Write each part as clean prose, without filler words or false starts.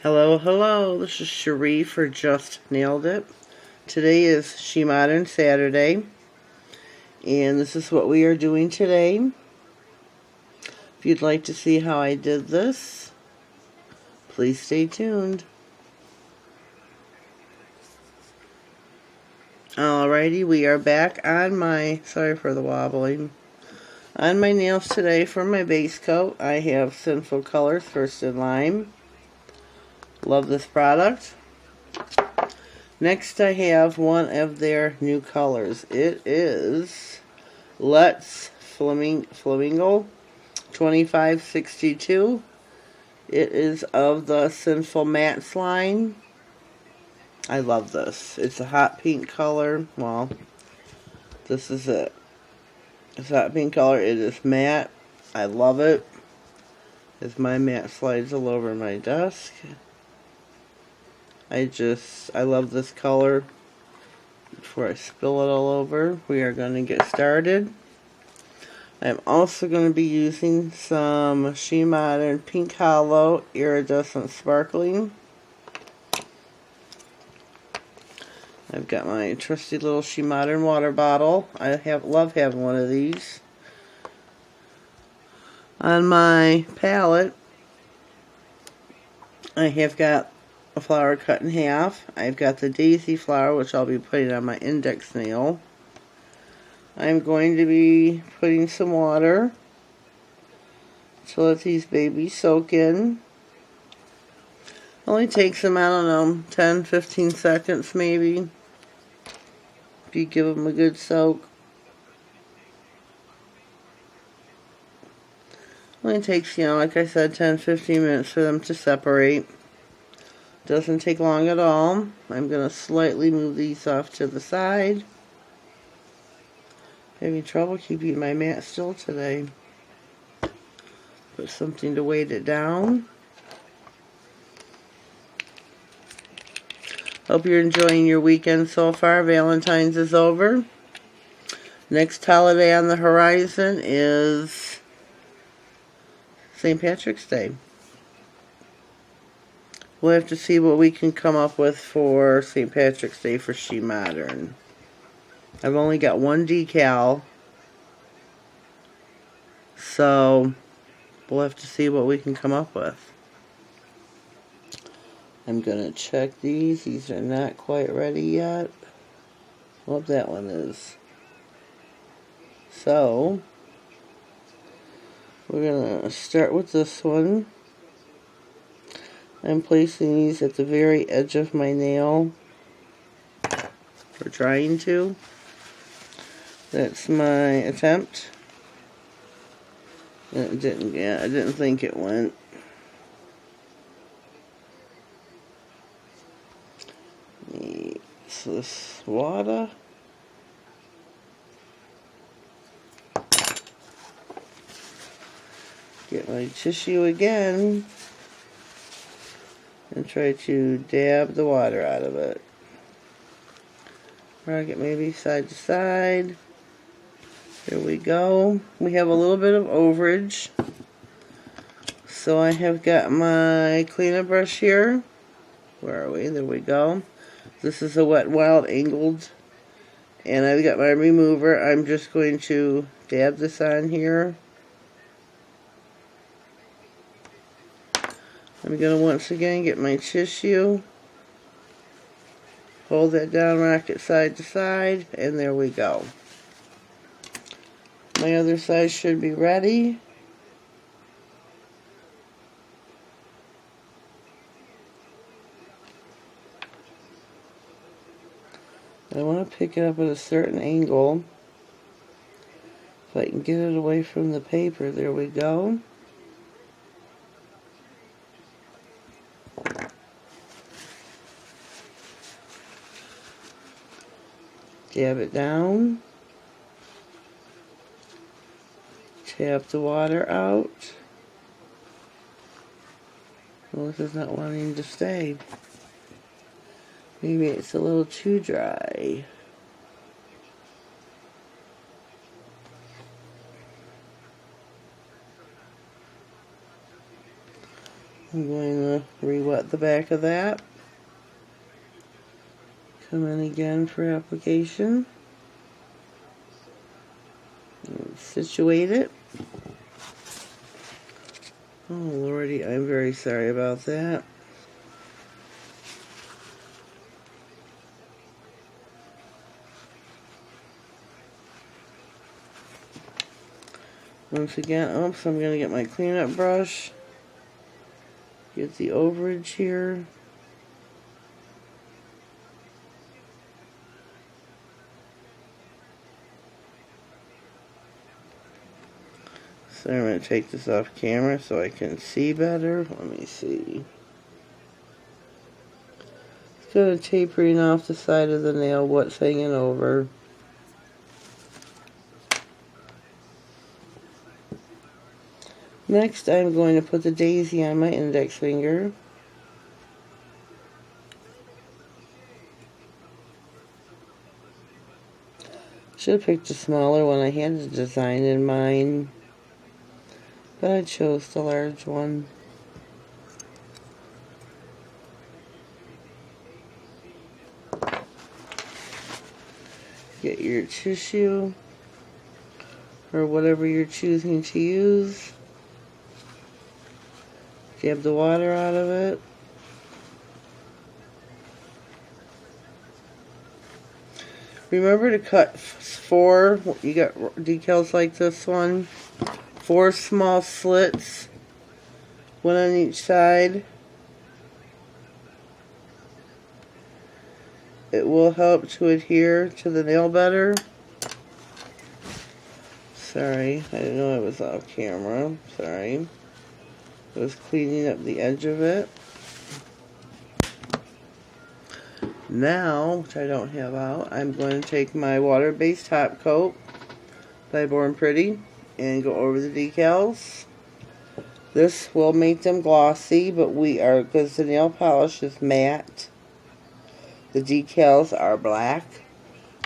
Hello, hello, this is Cherie for Just Nailed It. Today is SheModern Saturday, and this is what we are doing today. If you'd like to see how I did this, please stay tuned. Alrighty, we are back on my, sorry for the wobbling, on my nails today for my base coat. I have Sinful Colors First in Lime. Love this product. Next I have one of their new colors. It is Let's Flamingo 2562. It is of the Sinful Mattes line. I love this. It's a hot pink color. Well, this is it. It's a hot pink color. It is matte. I love it. As my matte slides all over my desk. I love this color. Before I spill it all over, we are going to get started. I'm also going to be using some SheModern Pink Hollow Iridescent Sparkling. I've got my trusty little SheModern water bottle. I love having one of these. On my palette, I have got a flower cut in half. I've got the daisy flower, which I'll be putting on my index nail. I'm going to be putting some water to let these babies soak in. Only takes them, I don't know, 10-15 seconds maybe, if you give them a good soak. Only takes, like I said, 10-15 minutes for them to separate. Doesn't take long at all. I'm going to slightly move these off to the side. Having trouble keeping my mat still today. Put something to weight it down. Hope you're enjoying your weekend so far. Valentine's is over. Next holiday on the horizon is St. Patrick's Day. We'll have to see what we can come up with for St. Patrick's Day for SheModern. I've only got one decal, so we'll have to see what we can come up with. I'm going to check these. These are not quite ready yet. Well, that one is. So, we're going to start with this one. I'm placing these at the very edge of my nail. Or trying to. That's my attempt. It didn't, I didn't think it went. So this water. Get my tissue again. And try to dab the water out of it. Rock it maybe side to side. There we go. We have a little bit of overage. So I have got my cleanup brush here. Where are we? There we go. This is a Wet n Wild angled. And I've got my remover. I'm just going to dab this on here. I'm going to once again get my tissue, hold that down, rock it side to side, and there we go. My other side should be ready. I want to pick it up at a certain angle. If I can get it away from the paper, there we go. Dab it down. Tap the water out. Well, this is not wanting to stay. Maybe it's a little too dry. I'm going to re-wet the back of that. Come in again for application. And situate it. Oh lordy, I'm very sorry about that. Once again, oops, I'm going to get my cleanup brush. Get the overage here. So I'm going to take this off camera so I can see better. Let me see. It's kind of tapering off the side of the nail, what's hanging over. Next, I'm going to put the daisy on my index finger. Should have picked a smaller one. I had the design in mind, but I chose the large one. Get your tissue, or whatever you're choosing to use. Dab the water out of it. Remember to cut 4, you got decals like this one, 4 small slits, one on each side. It will help to adhere to the nail better. Sorry, I didn't know it was off camera. Sorry. I was cleaning up the edge of it. Now, which I don't have out, I'm going to take my water-based top coat by Born Pretty and go over the decals. This will make them glossy, but because the nail polish is matte, the decals are black.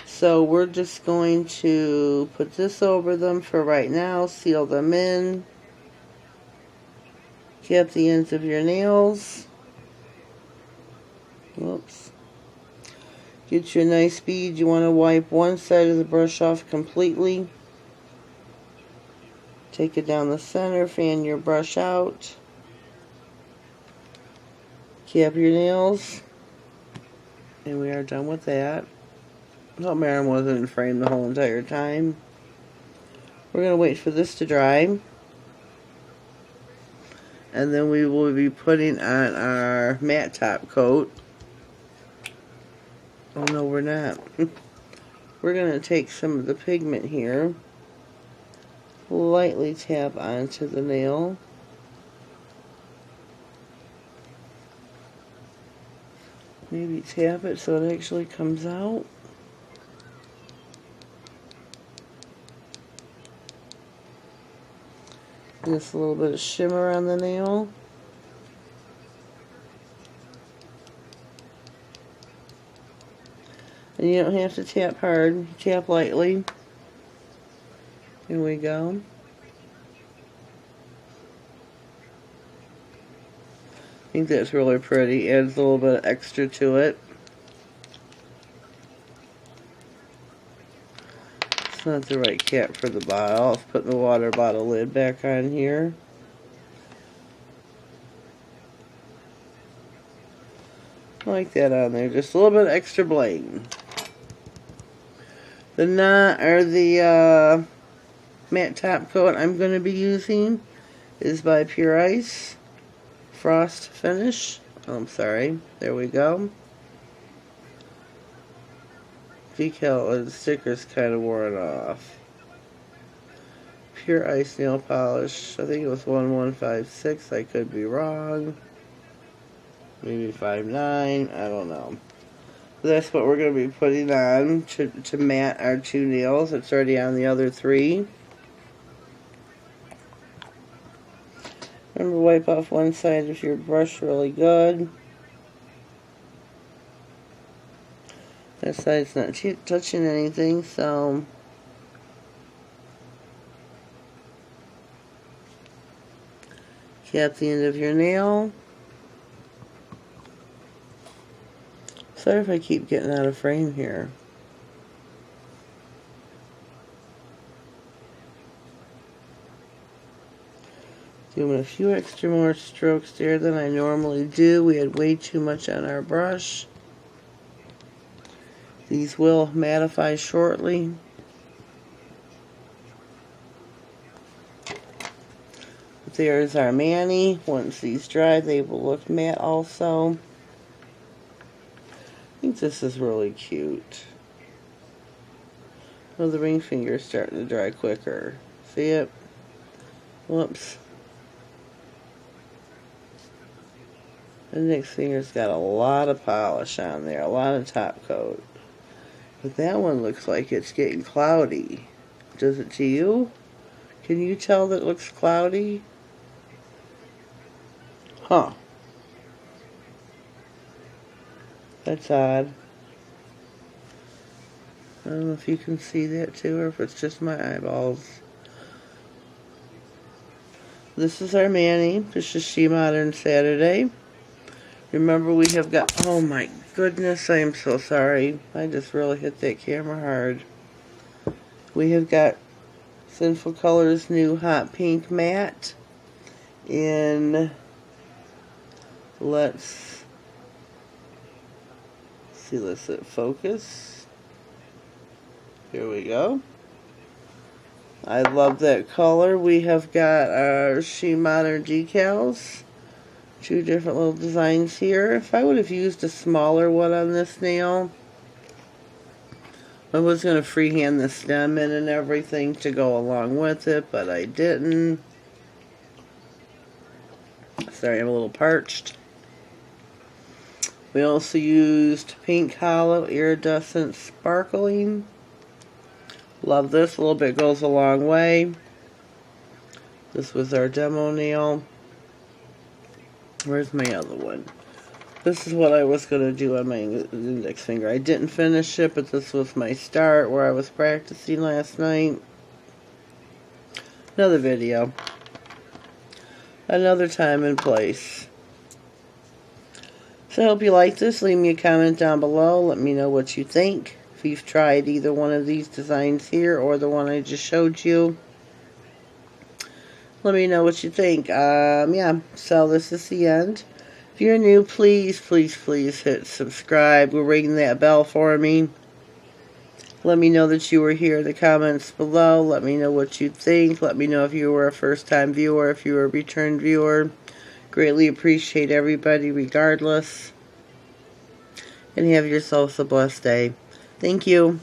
So we're just going to put this over them for right now, seal them in. Cap the ends of your nails. Whoops. Get you a nice bead. You want to wipe one side of the brush off completely. Take it down the center, fan your brush out. Cap your nails. And we are done with that. I hope my arm wasn't in frame the whole entire time. We're going to wait for this to dry. And then we will be putting on our matte top coat. Oh no, we're not. We're going to take some of the pigment here. Lightly tap onto the nail. Maybe tap it so it actually comes out. Just a little bit of shimmer on the nail. And you don't have to tap hard, tap lightly. Here we go. I think that's really pretty. Adds a little bit of extra to it. It's not the right cap for the bottle. I'll put the water bottle lid back on here. Like that on there. Just a little bit extra bling. The matte top coat I'm going to be using is by Pure Ice Frost Finish. Oh, I'm sorry. There we go. Decal, the sticker's kind of worn off. Pure Ice nail polish. I think it was 1156. I could be wrong. Maybe 59. I don't know. That's what we're going to be putting on to matte our 2 nails. It's already on the other 3. Remember, wipe off one side of your brush really good. That side's not touching anything, so Cap the end of your nail. Sorry if I keep getting out of frame here. Doing a few extra more strokes there than I normally do. We had way too much on our brush. These will mattify shortly. There's our mani. Once these dry, they will look matte also. I think this is really cute. Oh, the ring finger is starting to dry quicker. See it? Whoops. The next finger's got a lot of polish on there, a lot of top coat. But that one looks like it's getting cloudy. Does it to you? Can you tell that it looks cloudy? Huh. That's odd. I don't know if you can see that too, or if it's just my eyeballs. This is our mani. This is SheModern Saturday. Remember, we have got... Oh my goodness, I am so sorry. I just really hit that camera hard. We have got Sinful Colors' new Hot Pink Matte in... Let's see, let's hit focus. Here we go. I love that color. We have got our SheModern decals. Two different little designs here. If I would have used a smaller one on this nail, I was going to freehand the stem in and everything to go along with it, but I didn't. Sorry, I'm a little parched. We also used Pink Hollow Iridescent Sparkling. Love this. A little bit goes a long way. This was our demo nail. Where's my other one? This is what I was going to do on my index finger. I didn't finish it, but this was my start where I was practicing last night. Another video. Another time and place. So I hope you like this. Leave me a comment down below. Let me know what you think. If you've tried either one of these designs here or the one I just showed you. Let me know what you think. Yeah, so this is the end. If you're new, please, please, please hit subscribe. Ring that bell for me. Let me know that you were here in the comments below. Let me know what you think. Let me know if you were a first-time viewer, if you were a return viewer. Greatly appreciate everybody regardless. And have yourselves a blessed day. Thank you.